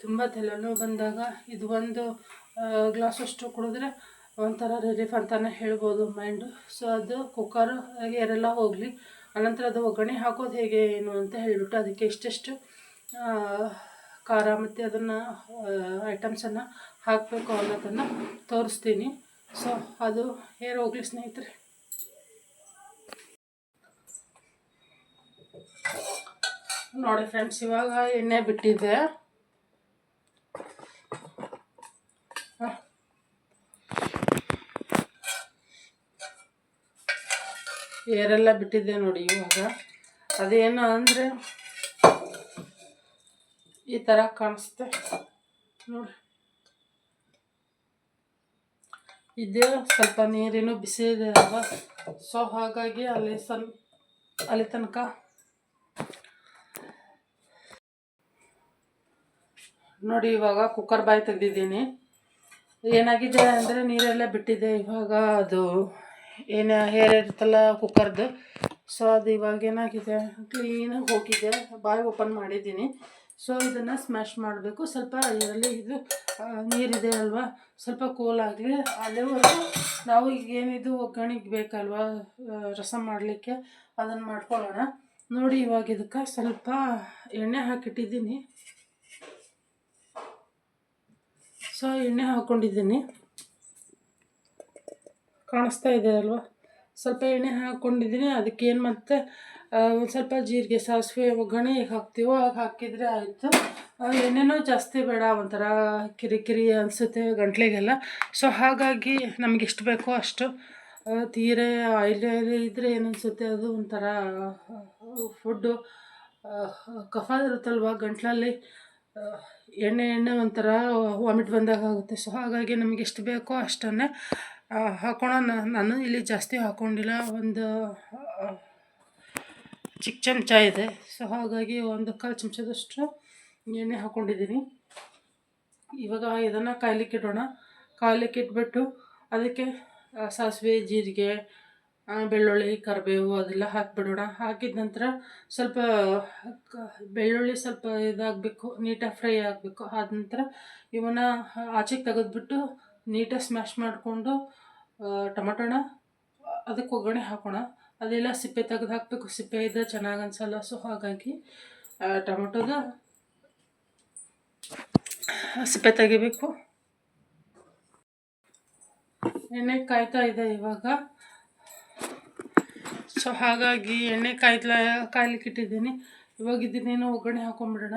ತುಂಬ ತಲೆನೋವು ಬಂದಾಗ ಇದು ಒಂದು ಗ್ಲಾಸಷ್ಟು ಕುಡಿದ್ರೆ ಒಂಥರ ರಿಲೀಫ್ ಅಂತಲೇ ಹೇಳ್ಬೋದು ಮೈಂಡು. ಸೊ ಅದು ಕುಕ್ಕರ್ ಏರೆಲ್ಲ ಹೋಗಲಿ, ಅನಂತರ ಅದು ಒಗ್ಗರಣೆ ಹಾಕೋದು ಹೇಗೆ ಏನು ಅಂತ ಹೇಳಿಬಿಟ್ಟು ಅದಕ್ಕೆ ಇಷ್ಟೆಷ್ಟು ಖಾರ ಮತ್ತು ಅದನ್ನು ಐಟಮ್ಸನ್ನು ಹಾಕಬೇಕು ಅನ್ನೋದನ್ನು ತೋರಿಸ್ತೀನಿ. ಸೊ ಅದು ಏರ್ ಹೋಗಲಿ ಸ್ನೇಹಿತರೆ. ನೋಡಿ ಫ್ರೆಂಡ್ಸ್, ಇವಾಗ ಎಣ್ಣೆ ಬಿಟ್ಟಿದ್ದೆ. ಏರೆಲ್ಲ ಬಿಟ್ಟಿದ್ದೆ ನೋಡಿ. ಇವಾಗ ಅದೇನು ಅಂದರೆ ಈ ಥರ ಕಾಣಿಸುತ್ತೆ ನೋಡಿ. ಇದೇ ಸ್ವಲ್ಪ ನೀರಿನೂ ಬಿಸಿ ಇದೆ ಅಲ್ವಾ, ಸೊ ಹಾಗಾಗಿ ಅಲ್ಲಿ ತನಕ ನೋಡಿ. ಇವಾಗ ಕುಕ್ಕರ್ ಬಾಯಿ ತೆಗೆದಿದ್ದೀನಿ. ಏನಾಗಿದೆ ಅಂದರೆ ನೀರೆಲ್ಲ ಬಿಟ್ಟಿದೆ. ಇವಾಗ ಅದು ಏನು ಹೇರ್ ಇರುತ್ತಲ್ಲ ಕುಕ್ಕರ್ದು, ಸೊ ಅದು ಇವಾಗ ಏನಾಗಿದೆ ಕ್ಲೀನಾಗಿ ಹೋಗಿದೆ. ಬಾಯಿ ಓಪನ್ ಮಾಡಿದ್ದೀನಿ. ಸೊ ಇದನ್ನು ಸ್ಮ್ಯಾಶ್ ಮಾಡಬೇಕು. ಸ್ವಲ್ಪ ಇದರಲ್ಲಿ ಇದು ನೀರಿದೆ ಅಲ್ವಾ, ಸ್ವಲ್ಪ ಕೂಲ್ ಆಗಲಿ. ಅಲ್ಲಿವರೆಗೂ ನಾವು ಈಗೇನಿದು ಒಗ್ಗರಣೆಗೆ ಬೇಕಲ್ವಾ ರಸಮ್ ಮಾಡಲಿಕ್ಕೆ, ಅದನ್ನು ಮಾಡ್ಕೊಳ್ಳೋಣ. ನೋಡಿ ಇವಾಗ ಇದಕ್ಕೆ ಸ್ವಲ್ಪ ಎಣ್ಣೆ ಹಾಕಿಟ್ಟಿದ್ದೀನಿ. ಸೊ ಎಣ್ಣೆ ಹಾಕ್ಕೊಂಡಿದ್ದೀನಿ, ಕಾಣಿಸ್ತಾ ಇದೆ ಅಲ್ವಾ. ಸ್ವಲ್ಪ ಎಣ್ಣೆ ಹಾಕ್ಕೊಂಡಿದ್ದೀನಿ. ಅದಕ್ಕೇನು ಮತ್ತು ಒಂದು ಸ್ವಲ್ಪ ಜೀರಿಗೆ, ಸಾಸಿವೆ ಒಗ್ಗರಣೆ ಹೇಗೆ ಹಾಕ್ತೀವೋ ಆಗ ಹಾಕಿದರೆ ಆಯಿತು. ಎಣ್ಣೆನೂ ಜಾಸ್ತಿ ಬೇಡ, ಒಂಥರ ಕಿರಿಕಿರಿ ಅನಿಸುತ್ತೆ ಗಂಟ್ಲಿಗೆಲ್ಲ. ಸೊ ಹಾಗಾಗಿ ನಮ್ಗೆ ಎಷ್ಟು ಬೇಕೋ ಅಷ್ಟು. ತೀರೆ ಆಯಿಲಿ ಇದ್ದರೆ ಏನು ಅನಿಸುತ್ತೆ, ಅದು ಒಂಥರ ಫುಡ್ಡು ಕಫ ಇರುತ್ತಲ್ವ ಗಂಟ್ಲಲ್ಲಿ, ಎಣ್ಣೆ ಒಂಥರ ವಾಮಿಟ್ ಬಂದಾಗ ಆಗುತ್ತೆ. ಸೊ ಹಾಗಾಗಿ ನಮಗೆ ಎಷ್ಟು ಬೇಕೋ ಅಷ್ಟನ್ನೇ ಹಾಕೋಣ. ನಾನು ಇಲ್ಲಿ ಜಾಸ್ತಿ ಹಾಕ್ಕೊಂಡಿಲ್ಲ, ಒಂದು ಚಿಕ್ಕ ಚಮಚ ಇದೆ. ಸೊ ಹಾಗಾಗಿ ಒಂದು 1/4 ಚಮಚದಷ್ಟು ಎಣ್ಣೆ ಹಾಕ್ಕೊಂಡಿದ್ದೀನಿ. ಇವಾಗ ಇದನ್ನು ಕಾಯ್ಲಿಕ್ಕೆ ಇಡೋಣ. ಕಾಯ್ಲಿಕ್ಕೆ ಇಟ್ಬಿಟ್ಟು ಅದಕ್ಕೆ ಸಾಸಿವೆ, ಜೀರಿಗೆ, ಬೆಳ್ಳುಳ್ಳಿ, ಕರಿಬೇವು ಅದೆಲ್ಲ ಹಾಕಿಬಿಡೋಣ. ಹಾಕಿದ ನಂತರ ಸ್ವಲ್ಪ ಬೆಳ್ಳುಳ್ಳಿ ಸ್ವಲ್ಪ ಇದಾಗಬೇಕು, ನೀಟಾಗಿ ಫ್ರೈ ಆಗಬೇಕು. ಆದ ನಂತರ ಇವನ್ನ ಆಚೆಗೆ ತೆಗೆದ್ಬಿಟ್ಟು ನೀಟಾಗಿ ಸ್ಮ್ಯಾಶ್ ಮಾಡಿಕೊಂಡು ಟೊಮಟೊನ ಅದಕ್ಕೆ ಒಗ್ಗರಣೆ ಹಾಕೋಣ. ಅದೆಲ್ಲ ಸಿಪ್ಪೆ ತೆಗೆದು ಹಾಕಬೇಕು, ಸಿಪ್ಪೆ ಇದ್ದರೆ ಚೆನ್ನಾಗಿ ಅನಿಸಲ್ಲ. ಸೊ ಹಾಗಾಗಿ ಟೊಮಟೊದ ಸಿಪ್ಪೆ ತೆಗಿಬೇಕು. ಎಣ್ಣೆ ಕಾಯ್ತಾ ಇದೆ ಇವಾಗ. ಸೊ ಹಾಗಾಗಿ ಎಣ್ಣೆ ಕಾಯ್ಲಿಕ್ಕೆ ಇಟ್ಟಿದ್ದೀನಿ. ಇವಾಗ ಇದನ್ನೇನು ಒಗ್ಗರಣೆ ಹಾಕೊಂಡ್ಬಿಡೋಣ.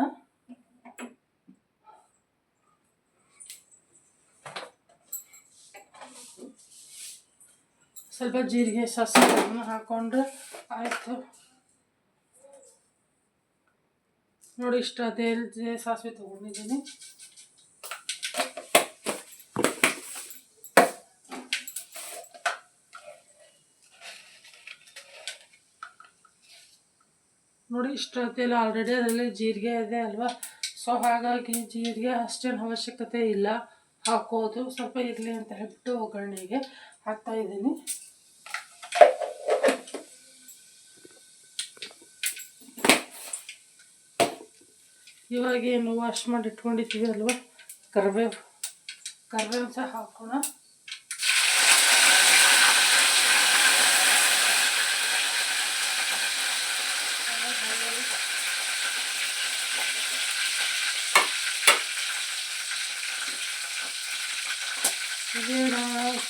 ಸ್ವಲ್ಪ ಜೀರಿಗೆ, ಸಾಸಿವೆ ಹಾಕ್ಕೊಂಡ್ರೆ ಆಯಿತು ನೋಡಿ. ಇಷ್ಟ ಅದೇ ಸಾಸಿವೆ ತೊಗೊಂಡಿದ್ದೀನಿ. ನೋಡಿ ಇಷ್ಟ ಹೊತ್ತಿಲ್ಲ, ಆಲ್ರೆಡಿ ಅದರಲ್ಲಿ ಜೀರಿಗೆ ಇದೆ ಅಲ್ವಾ. ಸೊ ಹಾಗಾಗಿ ಜೀರಿಗೆ ಅಷ್ಟೇನು ಅವಶ್ಯಕತೆ ಇಲ್ಲ ಹಾಕೋದು, ಸ್ವಲ್ಪ ಇರಲಿ ಅಂತ ಹೇಳ್ಬಿಟ್ಟು ಒಗ್ಗರಣೆಗೆ ಹಾಕ್ತಾಯಿದ್ದೀನಿ. ಇವಾಗೇನು ವಾಶ್ ಮಾಡಿ ಇಟ್ಕೊಂಡಿದ್ದೀವಿ ಅಲ್ವಾ, ಕರಿಬೇವು ಸಹ ಹಾಕೋಣ.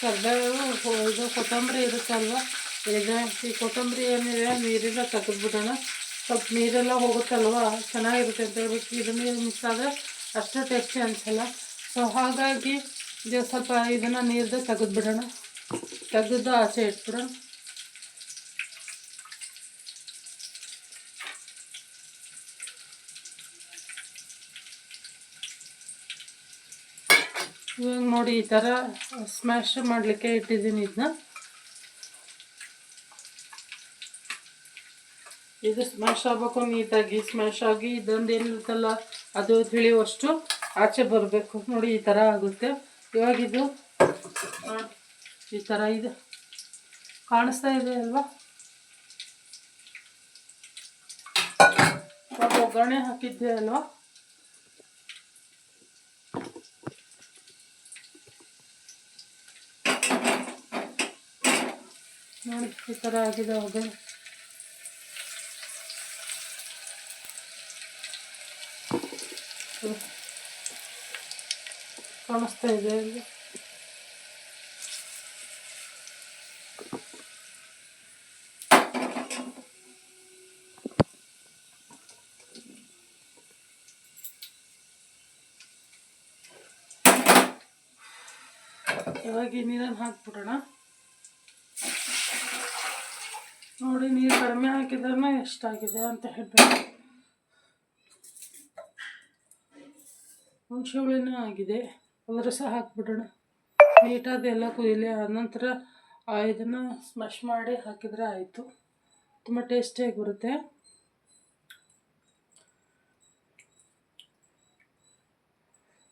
ಕರಿಬೇವು ಇದು ಕೊತ್ತಂಬರಿ ಇರುತ್ತಲ್ವ, ಈ ಕೊತ್ತಂಬರಿ ಏನಿದೆ ನೀರೆಲ್ಲ ತೆಗೆದ್ಬಿಡೋಣ. ಸ್ವಲ್ಪ ನೀರೆಲ್ಲ ಹೋಗುತ್ತಲ್ವ, ಚೆನ್ನಾಗಿರುತ್ತೆ ಅಂತ ಹೇಳ್ಬಿಟ್ಟು ಇದನ್ನು ಮಿಕ್ಸ್ ಆದರೆ ಅಷ್ಟು ಟೇಸ್ಟಿ ಅನಿಸಲ್ಲ. ಸೊ ಹಾಗಾಗಿ ಇದು ಸ್ವಲ್ಪ ಇದನ್ನು ನೀರ್ದು ತೆಗೆದ್ಬಿಡೋಣ. ತೆಗೆದು ಆಚೆ ಇಟ್ಬಿಡೋಣ. ಇವಾಗ ನೋಡಿ ಈ ಥರ ಸ್ಮ್ಯಾಶ್ ಮಾಡಲಿಕ್ಕೆ ಇಟ್ಟಿದ್ದೀನಿ ಇದನ್ನ. ಇದು ಸ್ಮ್ಯಾಶ್ ಆಗಬೇಕು, ನೀಟಾಗಿ ಸ್ಮ್ಯಾಶ್ ಆಗಿ ಇದೊಂದು ಏನಿರುತ್ತಲ್ಲ ಅದು ತಿಳಿಯುವಷ್ಟು ಆಚೆ ಬರಬೇಕು. ನೋಡಿ ಈ ಥರ ಆಗುತ್ತೆ. ಇವಾಗಿದು ಈ ಥರ ಇದೆ, ಕಾಣಿಸ್ತಾ ಇದೆ ಅಲ್ವಾ? ಒಗ್ಗರಣೆ ಹಾಕಿದ್ದೆ ಅಲ್ವಾ, ನೋಡಿ ಈ ಥರ ಆಗಿದೆ ಒಗ್ಗರಣೆ. ಕಾಣಿಸ್ತಾ ಇದೆ ಅಲ್ಲಿ. ಇವಾಗ ನೀರನ್ನು ಹಾಕ್ಬಿಡೋಣ. ನೋಡಿ ನೀರು ಕಡಿಮೆ ಹಾಕಿದ್ರೆ ಎಷ್ಟಾಗಿದೆ ಅಂತ ಹೇಳ್ಬೇಕು. ಹುಣಸೆ ಹುಳಿನೂ ಆಗಿದೆ, ಅದ್ರ ಸಹ ಹಾಕ್ಬಿಡೋಣ. ನೀಟಾಗಿ ಎಲ್ಲ ಕುದಿಲಿ, ಆನಂತರ ಇದನ್ನು ಸ್ಮ್ಯಾಶ್ ಮಾಡಿ ಹಾಕಿದರೆ ಆಯಿತು. ತುಂಬ ಟೇಸ್ಟಿಯಾಗಿ ಬರುತ್ತೆ.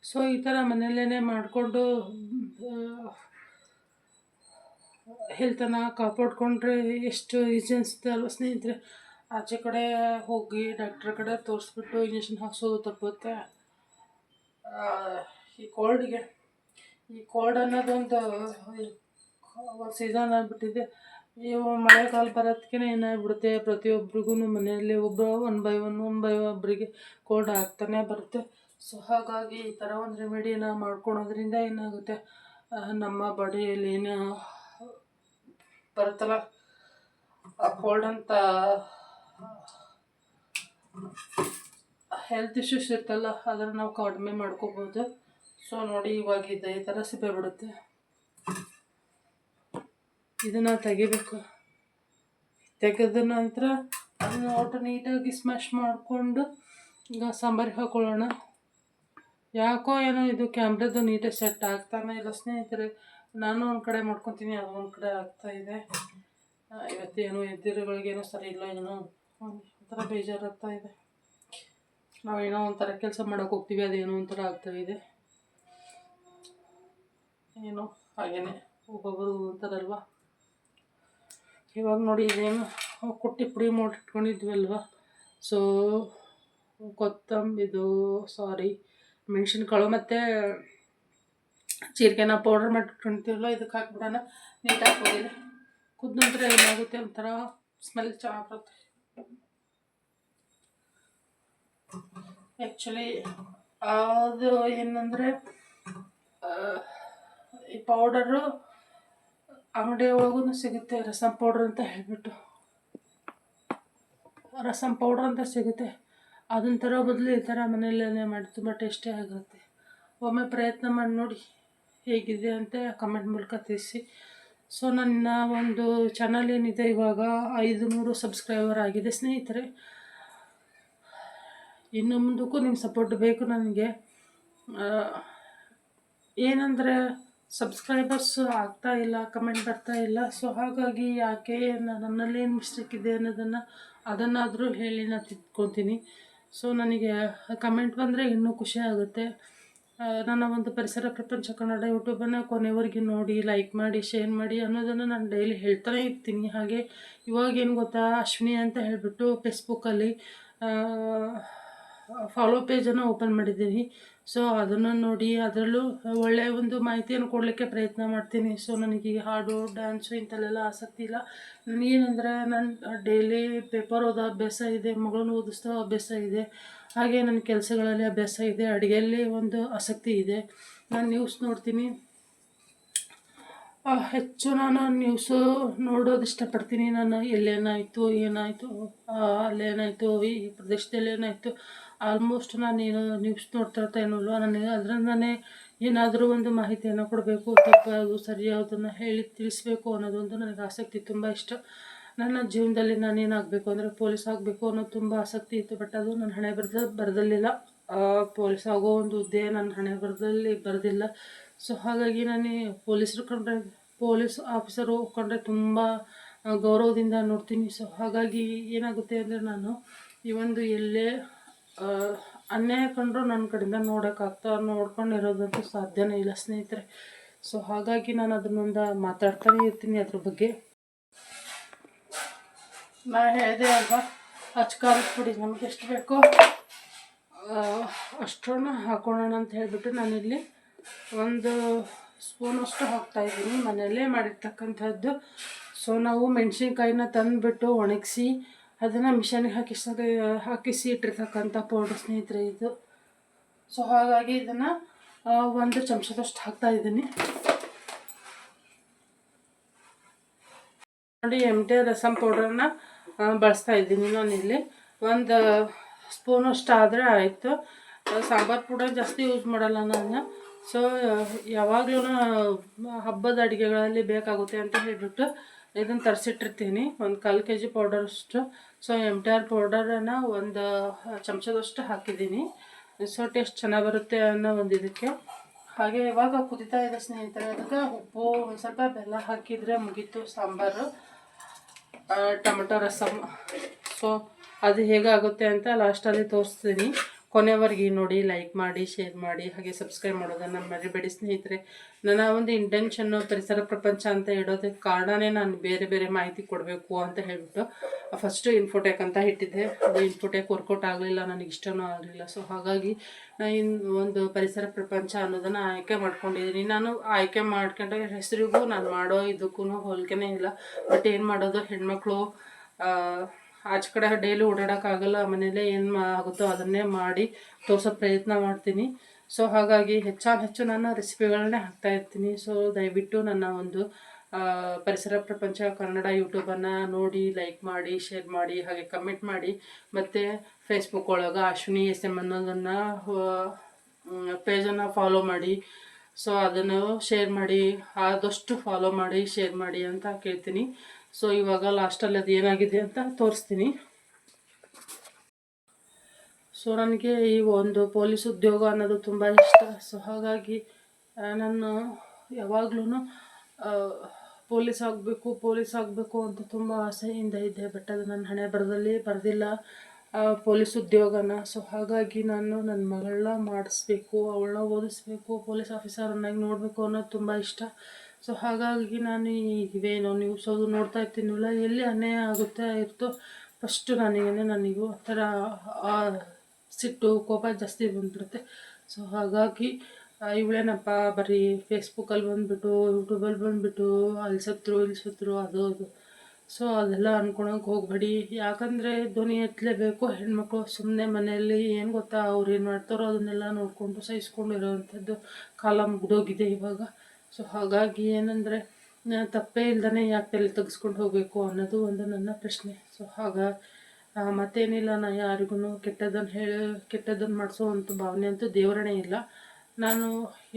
ಸೊ ಈ ಥರ ಮನೆಯಲ್ಲೇ ಮಾಡಿಕೊಂಡು ಹೆಲ್ತನ್ನು ಕಾಪಾಡಿಕೊಂಡ್ರೆ ಎಷ್ಟು ಈಸಿ ಅನಿಸುತ್ತೆ ಅಲ್ವ ಸ್ನೇಹಿತರೆ. ಆಚೆ ಕಡೆ ಹೋಗಿ ಡಾಕ್ಟ್ರ್ ಕಡೆ ತೋರಿಸ್ಬಿಟ್ಟು ಇಂಜೆಕ್ಷನ್ ಹಾಕ್ಸೋದು ತಪ್ಪುತ್ತೆ. ಈ ಕೋಲ್ಡ್ ಅನ್ನೋದೊಂದು ಸೀಸನ್ ಆಗಿಬಿಟ್ಟಿದೆ. ಇವು ಮಳೆಗಾಲ ಬರೋದಕ್ಕೆ ಏನಾಗ್ಬಿಡುತ್ತೆ, ಪ್ರತಿಯೊಬ್ಬರಿಗೂ ಮನೆಯಲ್ಲಿ ಒನ್ ಬೈ ಒಬ್ಬರಿಗೆ ಕೋಲ್ಡ್ ಆಗ್ತಾನೆ ಬರುತ್ತೆ. ಸೊ ಹಾಗಾಗಿ ಈ ಥರ ಒಂದು ರೆಮಿಡಿನ ಮಾಡ್ಕೊಳೋದ್ರಿಂದ ಏನಾಗುತ್ತೆ, ನಮ್ಮ ಬಾಡಿಯಲ್ಲಿ ಏನು ಬರುತ್ತಲ್ಲ ಆ ಕೋಲ್ಡ್ ಅಂತ ಹೆಲ್ತ್ ಇಶ್ಯೂಸ್ ಇರ್ತಲ್ಲ, ಅದನ್ನು ನಾವು ಕಡಿಮೆ ಮಾಡ್ಕೋಬೋದು. ಸೊ ನೋಡಿ ಇವಾಗ ಈ ಥರ ಸಿಪ್ಪೆ ಬಿಡುತ್ತೆ. ಇದನ್ನು ತೆಗಿಬೇಕು. ತೆಗೆದ ನಂತರ ಅದನ್ನು ಒಟ್ಟು ನೀಟಾಗಿ ಸ್ಮ್ಯಾಶ್ ಮಾಡಿಕೊಂಡು ಈಗ ಸಾಂಬಾರಿಗೆ ಹಾಕೊಳ್ಳೋಣ. ಯಾಕೋ ಏನೋ ಇದು ಕ್ಯಾಮ್ರಾದು ನೀಟಾಗಿ ಸೆಟ್ ಆಗ್ತಾನೆ ಇಲ್ಲ ಸ್ನೇಹಿತರೆ. ನಾನು ಒಂದು ಕಡೆ ಮಾಡ್ಕೊತೀನಿ, ಅದು ಒಂದು ಕಡೆ ಆಗ್ತಾಯಿದೆ. ಇವತ್ತೇನೋ ಎದ್ದಿರೋಗಳಿಗೇನೋ ಸರಿ ಇಲ್ಲ, ಏನೋ ಒಂಥರ ಬೇಜಾರಾಗ್ತಾ ಇದೆ. ನಾವೇನೋ ಒಂಥರ ಕೆಲಸ ಮಾಡೋಕೆ ಹೋಗ್ತೀವಿ, ಅದೇನೋ ಒಂಥರ ಆಗ್ತಾಯಿದೆ. ಏನೋ ಹಾಗೇನೆ ಒಬ್ಬೊಬ್ಬರು ಅಂತಾರಲ್ವ. ಇವಾಗ ನೋಡಿ ಇದೇನು ಕುಟ್ಟಿ ಪುಡಿ ಮಾಡಿಟ್ಕೊಂಡಿದ್ವಲ್ವ. ಸೊ ಮೆಣಸಿನ್ಕಾಳು ಮತ್ತು ಜೀರಿಗೆನ ಪೌಡರ್ ಮಾಡಿಟ್ಕೊಳ್ತೀವಲ್ಲ, ಇದಕ್ಕೆ ಹಾಕ್ಬಿಡೋಣ. ನೀಟಾಗಿ ಕುದೀಲಿ. ಕುದ ನಂತರ ಏನಾಗುತ್ತೆ, ಒಂಥರ ಸ್ಮೆಲ್ ಚೆನ್ನಾಗಿ ಬರುತ್ತೆ. ಆ್ಯಕ್ಚುಲಿ ಅದು ಏನಂದರೆ ಈ ಪೌಡರು ಅಂಗಡಿ ಒಳಗೂ ಸಿಗುತ್ತೆ, ರಸಮ್ ಪೌಡ್ರ್ ಅಂತ ಹೇಳ್ಬಿಟ್ಟು. ರಸಮ್ ಪೌಡ್ರ್ ಅಂತ ಸಿಗುತ್ತೆ. ಅದನ್ನ ತರೋ ಬದಲು ಈ ಥರ ಮನೆಯಲ್ಲೇ ಮಾಡಿ ತುಂಬ ಟೇಸ್ಟಿ ಆಗಿರುತ್ತೆ. ಒಮ್ಮೆ ಪ್ರಯತ್ನ ಮಾಡಿ ನೋಡಿ ಹೇಗಿದೆ ಅಂತ ಕಮೆಂಟ್ ಮೂಲಕ ತಿಳಿಸಿ. ಸೊ ನನ್ನ ಒಂದು ಚಾನಲ್ ಏನಿದೆ ಇವಾಗ 500 ಸಬ್ಸ್ಕ್ರೈಬರ್ ಆಗಿದೆ ಸ್ನೇಹಿತರೆ. ಇನ್ನು ಮುಂದಕ್ಕೂ ನಿಮ್ಮ ಸಪೋರ್ಟ್ ಬೇಕು ನನಗೆ. ಏನಂದರೆ ಸಬ್ಸ್ಕ್ರೈಬರ್ಸ್ ಆಗ್ತಾ ಇಲ್ಲ, ಕಮೆಂಟ್ ಬರ್ತಾ ಇಲ್ಲ. ಸೊ ಹಾಗಾಗಿ ಯಾಕೆ ನನ್ನಲ್ಲೇನು ಮಿಸ್ಟೇಕ್ ಇದೆ ಅದನ್ನಾದರೂ ಹೇಳಿ ನಾನು ತಿದ್ಕೊತೀನಿ. ಸೊ ನನಗೆ ಕಮೆಂಟ್ ಬಂದರೆ ಇನ್ನೂ ಖುಷಿ ಆಗುತ್ತೆ. ನನ್ನ ಒಂದು ಪರಿಸರ ಪ್ರಪಂಚ ಕನ್ನಡ ಯೂಟ್ಯೂಬನ್ನು ಕೊನೆವರೆಗೆ ನೋಡಿ, ಲೈಕ್ ಮಾಡಿ, ಶೇರ್ ಮಾಡಿ ಅನ್ನೋದನ್ನು ನಾನು ಡೈಲಿ ಹೇಳ್ತಾನೆ ಇರ್ತೀನಿ. ಹಾಗೆ ಇವಾಗೇನು ಗೊತ್ತಾ, ಅಶ್ವಿನಿ ಅಂತ ಹೇಳಿಬಿಟ್ಟು ಫೇಸ್ಬುಕ್ಕಲ್ಲಿ ಫಾಲೋ ಪೇಜನ್ನು ಓಪನ್ ಮಾಡಿದ್ದೀನಿ. ಸೊ ಅದನ್ನು ನೋಡಿ ಅದರಲ್ಲೂ ಒಳ್ಳೆಯ ಒಂದು ಮಾಹಿತಿಯನ್ನು ಕೊಡಲಿಕ್ಕೆ ಪ್ರಯತ್ನ ಮಾಡ್ತೀನಿ. ಸೊ ನನಗೆ ಹಾಡು, ಡ್ಯಾನ್ಸು ಇಂಥಲ್ಲೆಲ್ಲ ಆಸಕ್ತಿ ಇಲ್ಲ. ನನಗೇನೆಂದರೆ ನಾನು ಡೈಲಿ ಪೇಪರ್ ಓದೋ ಅಭ್ಯಾಸ ಇದೆ, ಮಗಳನ್ನು ಓದಿಸೋ ಅಭ್ಯಾಸ ಇದೆ. ಹಾಗೆ ನನ್ನ ಕೆಲಸಗಳಲ್ಲಿ ಅಭ್ಯಾಸ ಇದೆ, ಅಡುಗೆಯಲ್ಲಿ ಒಂದು ಆಸಕ್ತಿ ಇದೆ. ನಾನು ನ್ಯೂಸ್ ನೋಡ್ತೀನಿ, ಹೆಚ್ಚು ನಾನು ನ್ಯೂಸು ನೋಡೋದು ಇಷ್ಟಪಡ್ತೀನಿ. ನಾನು ಎಲ್ಲೇನಾಯಿತು, ಏನಾಯಿತು, ಅಲ್ಲೇನಾಯಿತು, ಈ ಪ್ರದೇಶದಲ್ಲಿ ಏನಾಯಿತು, ಆಲ್ಮೋಸ್ಟ್ ನಾನೇನು ನ್ಯೂಸ್ ನೋಡ್ತಾ ಇರ್ತಾನಲ್ವ, ನನಗೆ ಅದರಿಂದನೇ ಏನಾದರೂ ಒಂದು ಮಾಹಿತಿಯನ್ನು ಕೊಡಬೇಕು, ತಪ್ಪು ಸರಿ ಯಾವುದನ್ನು ಹೇಳಿ ತಿಳಿಸ್ಬೇಕು ಅನ್ನೋದೊಂದು ನನಗೆ ಆಸಕ್ತಿ ತುಂಬ ಇಷ್ಟ. ನನ್ನ ಜೀವನದಲ್ಲಿ ನಾನೇನಾಗಬೇಕು ಅಂದರೆ ಪೊಲೀಸ್ ಆಗಬೇಕು ಅನ್ನೋದು ತುಂಬ ಆಸಕ್ತಿ ಇತ್ತು. ಬಟ್ ಅದು ನನ್ನ ಹಣೆ ಬರದಲ್ಲಿಲ್ಲ. ಪೊಲೀಸ್ ಆಗೋ ಒಂದು ಹುದ್ದೆ ನನ್ನ ಹಣೆ ಬರೆದಿಲ್ಲ. ಸೊ ಹಾಗಾಗಿ ನಾನು ಪೊಲೀಸರು ಕಂಡ್ರೆ, ಪೊಲೀಸ್ ಆಫೀಸರು ಕಂಡ್ರೆ ತುಂಬ ಗೌರವದಿಂದ ನೋಡ್ತೀನಿ. ಸೊ ಹಾಗಾಗಿ ಏನಾಗುತ್ತೆ ಅಂದರೆ ನಾನು ಈ ಒಂದು ಎಲ್ಲೇ ಅನ್ಯಾಯ ಕಂಡ್ರೂ ನನ್ನ ಕಡೆಯಿಂದ ನೋಡ್ಕೊಂಡಿರೋದಂತೂ ಸಾಧ್ಯನೇ ಇಲ್ಲ ಸ್ನೇಹಿತರೆ. ಸೊ ಹಾಗಾಗಿ ನಾನು ಅದನ್ನೊಂದು ಮಾತಾಡ್ತಾನೆ ಇರ್ತೀನಿ ಅದ್ರ ಬಗ್ಗೆ. ನಾ ಹೇಳಿದೆ ಅಲ್ವಾ, ಖಾರದ ಪುಡಿ ನಮ್ಗೆ ಎಷ್ಟು ಬೇಕೋ ಅಷ್ಟನ್ನು ಹಾಕೊಳ್ಳೋಣ ಅಂತ ಹೇಳಿಬಿಟ್ಟು ನಾನಿಲ್ಲಿ 1 ಸ್ಪೂನಷ್ಟು ಹಾಕ್ತಾಯಿದ್ದೀನಿ, ಮನೆಯಲ್ಲೇ ಮಾಡಿರ್ತಕ್ಕಂಥದ್ದು. ಸೊ ನಾವು ಮೆಣಸಿನ್ಕಾಯಿನ ತಂದುಬಿಟ್ಟು ಒಣಗಿಸಿ ಅದನ್ನು ಮಿಷನ್ಗೆ ಹಾಕಿಸಿ ಇಟ್ಟಿರ್ತಕ್ಕಂಥ ಪೌಡ್ರ್ ಸ್ನೇಹಿತರೆ ಇದು. ಸೊ ಹಾಗಾಗಿ ಇದನ್ನು 1 ಚಮಚದಷ್ಟು ಹಾಕ್ತಾಯಿದ್ದೀನಿ. ನೋಡಿ, MT ರಸಮ್ ಪೌಡ್ರನ್ನ ಬಳಸ್ತಾ ಇದ್ದೀನಿ ನಾನಿಲ್ಲಿ. 1 ಸ್ಪೂನಷ್ಟು ಆದರೆ ಆಯಿತು. ಸಾಂಬಾರು ಪೌಡರ್ ಜಾಸ್ತಿ ಯೂಸ್ ಮಾಡಲ್ಲ ನಾನು. ಸೊ ಯಾವಾಗಲೂ ಹಬ್ಬದ ಅಡುಗೆಗಳಲ್ಲಿ ಬೇಕಾಗುತ್ತೆ ಅಂತ ಹೇಳಿಬಿಟ್ಟು ಇದನ್ನು ತರಿಸಿಟ್ಟಿರ್ತೀನಿ. 1/4 kg ಪೌಡರಷ್ಟು. ಸೊ MTR ಪೌಡರನ್ನು 1 ಚಮಚದಷ್ಟು ಹಾಕಿದ್ದೀನಿ. ಸೊ ಟೇಸ್ಟ್ ಚೆನ್ನಾಗಿ ಬರುತ್ತೆ ಅನ್ನೋ ಒಂದು ಇದಕ್ಕೆ. ಹಾಗೆ ಇವಾಗ ಕುದೀತಾ ಇದೆ ಸ್ನೇಹಿತರೆ, ಅದಕ್ಕೆ ಉಪ್ಪು ಸ್ವಲ್ಪ ಬೆಲ್ಲ ಹಾಕಿದರೆ ಮುಗೀತು ಸಾಂಬಾರು, ಟೊಮೆಟೊ ರಸಮ್. ಸೊ ಅದು ಹೇಗಾಗುತ್ತೆ ಅಂತ ಲಾಸ್ಟಲ್ಲಿ ತೋರಿಸ್ತೀನಿ. ಕೊನೆವರೆಗೆ ನೋಡಿ, ಲೈಕ್ ಮಾಡಿ, ಶೇರ್ ಮಾಡಿ, ಹಾಗೆ ಸಬ್ಸ್ಕ್ರೈಬ್ ಮಾಡೋದನ್ನು ಮರಿಬೇಡಿ ಸ್ನೇಹಿತರೆ. ನನ್ನ ಒಂದು ಇಂಟೆನ್ಷನ್ನು ಪರಿಸರ ಪ್ರಪಂಚ ಅಂತ ಇಡೋದಕ್ಕೆ ಕಾರಣನೇ ನಾನು ಬೇರೆ ಮಾಹಿತಿ ಕೊಡಬೇಕು ಅಂತ ಹೇಳಿಬಿಟ್ಟು ಫಸ್ಟು ಇನ್ಫೋಟೆಕ್ ಅಂತ ಇಟ್ಟಿದ್ದೆ. ಅದು ಇನ್ಫೋಟೆಕ್ ವರ್ಕೌಟ್ ಆಗಲಿಲ್ಲ, ನನಗೆ ಇಷ್ಟನೂ ಆಗಲಿಲ್ಲ. ಸೊ ಹಾಗಾಗಿ ಒಂದು ಪರಿಸರ ಪ್ರಪಂಚ ಅನ್ನೋದನ್ನು ಆಯ್ಕೆ ಮಾಡ್ಕೊಂಡಿದ್ದೀನಿ. ನಾನು ಆಯ್ಕೆ ಮಾಡ್ಕೊಂಡ ಹೆಸರಿಗೂ ನಾನು ಮಾಡೋ ಇದಕ್ಕೂ ಹೋಲಿಕೆನೇ ಇಲ್ಲ. ಬಟ್ ಏನು ಮಾಡೋದು, ಹೆಣ್ಮಕ್ಳು ಆಚೆ ಕಡೆ ಡೈಲಿ ಓಡಾಡೋಕ್ಕಾಗಲ್ಲ, ಮನೇಲೇ ಏನು ಆಗುತ್ತೋ ಅದನ್ನೇ ಮಾಡಿ ತೋರಿಸೋ ಪ್ರಯತ್ನ ಮಾಡ್ತೀನಿ. ಸೊ ಹಾಗಾಗಿ ಹೆಚ್ಚು ನಾನು ರೆಸಿಪಿಗಳನ್ನೇ ಹಾಕ್ತಾಯಿರ್ತೀನಿ. ಸೊ ದಯವಿಟ್ಟು ನನ್ನ ಒಂದು ಪರಿಸರ ಪ್ರಪಂಚ ಕನ್ನಡ ಯೂಟ್ಯೂಬನ್ನು ನೋಡಿ, ಲೈಕ್ ಮಾಡಿ, ಶೇರ್ ಮಾಡಿ, ಹಾಗೆ ಕಮೆಂಟ್ ಮಾಡಿ. ಮತ್ತು ಫೇಸ್ಬುಕ್ ಒಳಗೆ ಅಶ್ವಿನಿ SM ಅನ್ನೋದನ್ನು ಪೇಜನ್ನು ಫಾಲೋ ಮಾಡಿ. ಸೊ ಅದನ್ನು ಶೇರ್ ಮಾಡಿ, ಆದಷ್ಟು ಫಾಲೋ ಮಾಡಿ, ಶೇರ್ ಮಾಡಿ ಅಂತ ಕೇಳ್ತೀನಿ. ಸೊ ಇವಾಗ ಲಾಸ್ಟಲ್ಲಿ ಅದು ಏನಾಗಿದೆ ಅಂತ ತೋರಿಸ್ತೀನಿ. ಸೊ ನನಗೆ ಈ ಒಂದು ಪೊಲೀಸ್ ಉದ್ಯೋಗ ಅನ್ನೋದು ತುಂಬ ಇಷ್ಟ. ಸೊ ಹಾಗಾಗಿ ನಾನು ಯಾವಾಗ್ಲೂ ಪೊಲೀಸ್ ಆಗಬೇಕು ಅಂತ ತುಂಬ ಆಸೆಯಿಂದ ಇದ್ದೆ. ಬಟ್ ಅದು ನನ್ನ ಹಣೆ ಬರೆದಿಲ್ಲ ಪೊಲೀಸ್ ಉದ್ಯೋಗನ. ಸೊ ಹಾಗಾಗಿ ನಾನು ನನ್ನ ಮಗಳನ್ನ ಮಾಡಿಸ್ಬೇಕು, ಅವಳನ್ನ ಓದಿಸ್ಬೇಕು, ಪೊಲೀಸ್ ಆಫೀಸರನ್ನಾಗಿ ನೋಡಬೇಕು ಅನ್ನೋದು ತುಂಬ ಇಷ್ಟ. ಸೊ ಹಾಗಾಗಿ ನಾನು ಇವೇನೋ ನ್ಯೂಸ್ ಅದು ನೋಡ್ತಾ ಇರ್ತೀನಿಲ್ಲ, ಎಲ್ಲಿ ಅನ್ಯಾಯ ಆಗುತ್ತೆ ಇರ್ತೋ ಫಸ್ಟು ನನಗೂ ಆ ಥರ ಸಿಟ್ಟು ಕೋಪ ಜಾಸ್ತಿ ಬಂದುಬಿಡುತ್ತೆ. ಸೊ ಹಾಗಾಗಿ ಇವಳೇನಪ್ಪ ಬರೀ ಫೇಸ್ಬುಕ್ಕಲ್ಲಿ ಬಂದುಬಿಟ್ಟು, ಯೂಟ್ಯೂಬಲ್ಲಿ ಬಂದುಬಿಟ್ಟು ಅಲ್ಲಿ ಸತ್ರು ಅದು. ಸೊ ಅದೆಲ್ಲ ಅಂದ್ಕೊಳಕ್ಕೆ ಹೋಗಬೇಡಿ. ಯಾಕಂದರೆ ಧ್ವನಿ ಎತ್ತಲೇಬೇಕು ಹೆಣ್ಮಕ್ಳು. ಸುಮ್ಮನೆ ಮನೆಯಲ್ಲಿ ಏನು ಗೊತ್ತಾ, ಅವ್ರು ಏನು ಮಾಡ್ತಾರೋ ಅದನ್ನೆಲ್ಲ ನೋಡಿಕೊಂಡು ಸಹಿಸ್ಕೊಂಡು ಇರೋವಂಥದ್ದು ಕಾಲ ಮುಗಿದೋಗಿದೆ ಇವಾಗ. ಸೊ ಹಾಗಾಗಿ ಏನಂದರೆ ತಪ್ಪೇ ಇಲ್ದೇ ಯಾಕೆ ತಲೆ ತೆಗೆಸ್ಕೊಂಡು ಹೋಗಬೇಕು ಅನ್ನೋದು ಒಂದು ನನ್ನ ಪ್ರಶ್ನೆ. ಸೊ ಮತ್ತೇನಿಲ್ಲ, ನಾನು ಯಾರಿಗೂ ಕೆಟ್ಟದನ್ನು ಮಾಡಿಸೋವಂಥ ಭಾವನೆ ಅಂತೂ ದೇವರಣೆ ಇಲ್ಲ. ನಾನು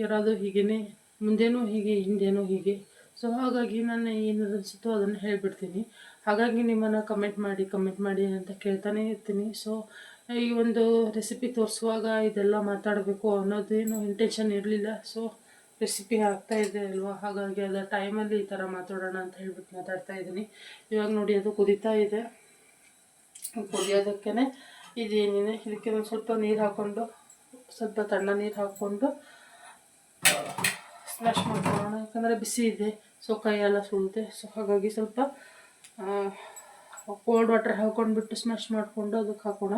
ಇರೋದು ಹೀಗೇ, ಮುಂದೇನೂ ಹೀಗೆ, ಹಿಂದೇನೂ ಹೀಗೆ. ಸೊ ಹಾಗಾಗಿ ನಾನು ಏನು ಅನಿಸುತ್ತೋ ಅದನ್ನು ಹೇಳಿಬಿಡ್ತೀನಿ. ಹಾಗಾಗಿ ನಿಮ್ಮನ್ನು ಕಮೆಂಟ್ ಮಾಡಿ ಅಂತ ಕೇಳ್ತಾನೆ ಇರ್ತೀನಿ. ಸೊ ಈ ಒಂದು ರೆಸಿಪಿ ತೋರಿಸುವಾಗ ಇದೆಲ್ಲ ಮಾತಾಡಬೇಕು ಅನ್ನೋದೇನು ಇಂಟೆನ್ಷನ್ ಇರಲಿಲ್ಲ. ಸೊ ರೆಸಿಪಿ ಆಗ್ತಾಯಿದೆ ಅಲ್ವಾ, ಹಾಗಾಗಿ ಅದರ ಟೈಮಲ್ಲಿ ಈ ಥರ ಮಾತಾಡೋಣ ಅಂತ ಹೇಳ್ಬಿಟ್ಟು ಮಾತಾಡ್ತಾ ಇದ್ದೀನಿ. ಇವಾಗ ನೋಡಿ, ಅದು ಕುದೀತಾ ಇದೆ. ಕುದಿಯೋದಕ್ಕೇ ಇದೇನಿದೆ, ಇದಕ್ಕೆ ಒಂದು ಸ್ವಲ್ಪ ನೀರು ಹಾಕ್ಕೊಂಡು, ಸ್ವಲ್ಪ ತಣ್ಣ ನೀರು ಹಾಕ್ಕೊಂಡು ಸ್ಮ್ಯಾಶ್ ಮಾಡ್ಕೊಳ್ಳೋಣ. ಯಾಕಂದರೆ ಬಿಸಿ ಇದೆ, ಸೊ ಕೈಯೆಲ್ಲ ಸುಡುತ್ತೆ. ಸೊ ಹಾಗಾಗಿ ಸ್ವಲ್ಪ ಕೋಲ್ಡ್ ವಾಟರ್ ಹಾಕ್ಕೊಂಡ್ಬಿಟ್ಟು ಸ್ಮ್ಯಾಶ್ ಮಾಡಿಕೊಂಡು ಅದಕ್ಕೆ ಹಾಕೋಣ.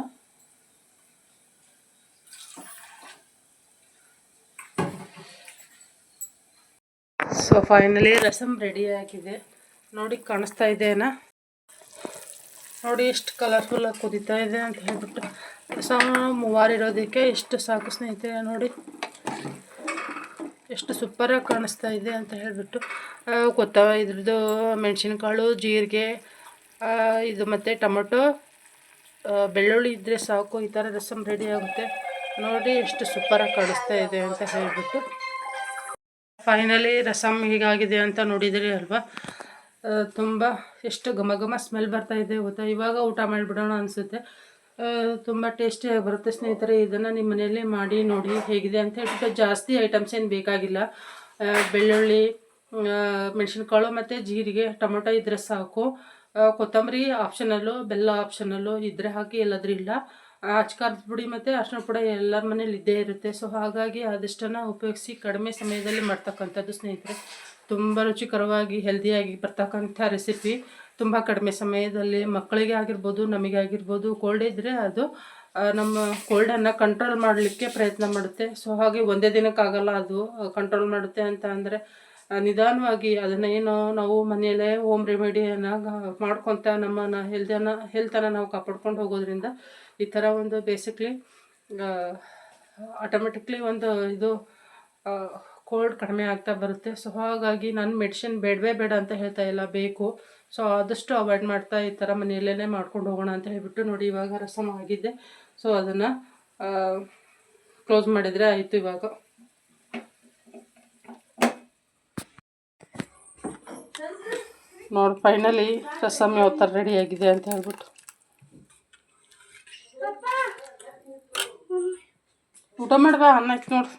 ಸೊ ಫೈನಲಿ ರಸಮ್ ರೆಡಿಯಾಗಿದೆ. ನೋಡಿ, ಕಾಣಿಸ್ತಾ ಇದೆನಾ? ನೋಡಿ ಎಷ್ಟು ಕಲರ್ಫುಲ್ಲಾಗಿ ಕುದೀತಾ ಇದೆ ಅಂತ ಹೇಳ್ಬಿಟ್ಟು. ರಸಮ್ 3 ಇರೋದಕ್ಕೆ ಎಷ್ಟು ಸಾಕು ಸ್ನೇಹಿತರೆ. ನೋಡಿ ಎಷ್ಟು ಸೂಪರಾಗಿ ಕಾಣಿಸ್ತಾ ಇದೆ ಅಂತ ಹೇಳಿಬಿಟ್ಟು. ಇದ್ರದ್ದು ಮೆಣಸಿನಕಾಳು, ಜೀರಿಗೆ, ಇದು ಮತ್ತು ಟೊಮೊಟೊ, ಬೆಳ್ಳುಳ್ಳಿ ಇದ್ದರೆ ಸಾಕು, ಈ ಥರ ರಸಮ್ ರೆಡಿ ಆಗುತ್ತೆ. ನೋಡಿ ಎಷ್ಟು ಸೂಪರಾಗಿ ಕಾಣಿಸ್ತಾ ಇದೆ ಅಂತ ಹೇಳಿಬಿಟ್ಟು. ಫೈನಲಿ ರಸಮ್ ಹೀಗಾಗಿದೆ ಅಂತ ನೋಡಿದಿರಿ ಅಲ್ವಾ. ತುಂಬ ಎಷ್ಟು ಘಮ ಸ್ಮೆಲ್ ಬರ್ತಾ ಇದೆ ಗೊತ್ತಾ. ಇವಾಗ ಊಟ ಮಾಡಿಬಿಡೋಣ ಅನಿಸುತ್ತೆ. ತುಂಬ ಟೇಸ್ಟಿಯಾಗಿ ಬರುತ್ತೆ ಸ್ನೇಹಿತರೆ. ಇದನ್ನು ನಿಮ್ಮ ಮನೆಯಲ್ಲೇ ಮಾಡಿ ನೋಡಿ ಹೇಗಿದೆ ಅಂತ ಹೇಳ್ಬಿಟ್ಟು. ಜಾಸ್ತಿ ಐಟಮ್ಸ್ ಏನು ಬೇಕಾಗಿಲ್ಲ. ಬೆಳ್ಳುಳ್ಳಿ, ಮೆಣಸಿನ್ಕಾಳು ಮತ್ತು ಜೀರಿಗೆ, ಟೊಮೊಟೊ ಇದ್ದರೆ ಸಾಕು. ಕೊತ್ತಂಬರಿ ಆಪ್ಷನಲ್ಲು, ಬೆಲ್ಲ ಆಪ್ಷನಲ್ಲು, ಇದ್ದರೆ ಹಾಕಿ ಇಲ್ಲದ್ರೆ ಇಲ್ಲ. ಅಚ್ಕಾರದ ಪುಡಿ ಮತ್ತು ಅರಿಶಿನ ಪುಡಿ ಎಲ್ಲರ ಮನೇಲಿ ಇದ್ದೇ ಇರುತ್ತೆ. ಸೊ ಹಾಗಾಗಿ ಅದಷ್ಟನ್ನು ಉಪಯೋಗಿಸಿ ಕಡಿಮೆ ಸಮಯದಲ್ಲಿ ಮಾಡ್ತಕ್ಕಂಥದ್ದು ಸ್ನೇಹಿತರೆ. ತುಂಬ ರುಚಿಕರವಾಗಿ ಹೆಲ್ದಿಯಾಗಿ ಬರ್ತಕ್ಕಂಥ ರೆಸಿಪಿ. ತುಂಬ ಕಡಿಮೆ ಸಮಯದಲ್ಲಿ ಮಕ್ಕಳಿಗೆ ಆಗಿರ್ಬೋದು, ನಮಗೆ ಆಗಿರ್ಬೋದು, ಕೋಲ್ಡ್ ಇದ್ದರೆ ಅದು ನಮ್ಮ ಕೋಲ್ಡನ್ನು ಕಂಟ್ರೋಲ್ ಮಾಡಲಿಕ್ಕೆ ಪ್ರಯತ್ನ ಮಾಡುತ್ತೆ. ಸೊ ಹಾಗೆ ಒಂದೇ ದಿನಕ್ಕಾಗಲ್ಲ ಅದು ಕಂಟ್ರೋಲ್ ಮಾಡುತ್ತೆ ಅಂತ ಅಂದರೆ ನಿಧಾನವಾಗಿ ಅದನ್ನು ಏನು ನಾವು ಮನೆಯಲ್ಲೇ ಹೋಮ್ ರೆಮಿಡಿಯನ್ನು ಮಾಡ್ಕೊತ ನಮ್ಮನ್ನು ಹೆಲ್ತನ್ನು ನಾವು ಕಾಪಾಡ್ಕೊಂಡು ಹೋಗೋದ್ರಿಂದ ಈ ಥರ ಒಂದು ಬೇಸಿಕ್ಲಿ ಆಟೋಮೆಟಿಕ್ಲಿ ಒಂದು ಇದು ಕೋಲ್ಡ್ ಕಡಿಮೆ ಆಗ್ತಾ ಬರುತ್ತೆ. ಸೊ ಹಾಗಾಗಿ ನಾನು ಮೆಡಿಸಿನ್ ಬೇಡವೇ ಬೇಡ ಅಂತ ಹೇಳ್ತಾ ಇಲ್ಲ, ಬೇಕು. ಸೊ ಆದಷ್ಟು ಅವಾಯ್ಡ್ ಮಾಡ್ತಾ ಈ ಥರ ಮನೆಯಲ್ಲೇ ಮಾಡ್ಕೊಂಡು ಹೋಗೋಣ ಅಂತ ಹೇಳ್ಬಿಟ್ಟು ನೋಡಿ. ಇವಾಗ ರಸಮ್ ಆಗಿದ್ದೆ. ಸೊ ಅದನ್ನು ಕ್ಲೋಸ್ ಮಾಡಿದರೆ ಆಯಿತು. ಇವಾಗ ನೋಡಿ ಫೈನಲಿ ರಸಮ್ ಯಾವ ಥರ ರೆಡಿಯಾಗಿದೆ ಅಂತ ಹೇಳ್ಬಿಟ್ಟು. ಊಟ ಮಾಡುವ, ಅನ್ನ ಆಯ್ತು ನೋಡ್ರಿ.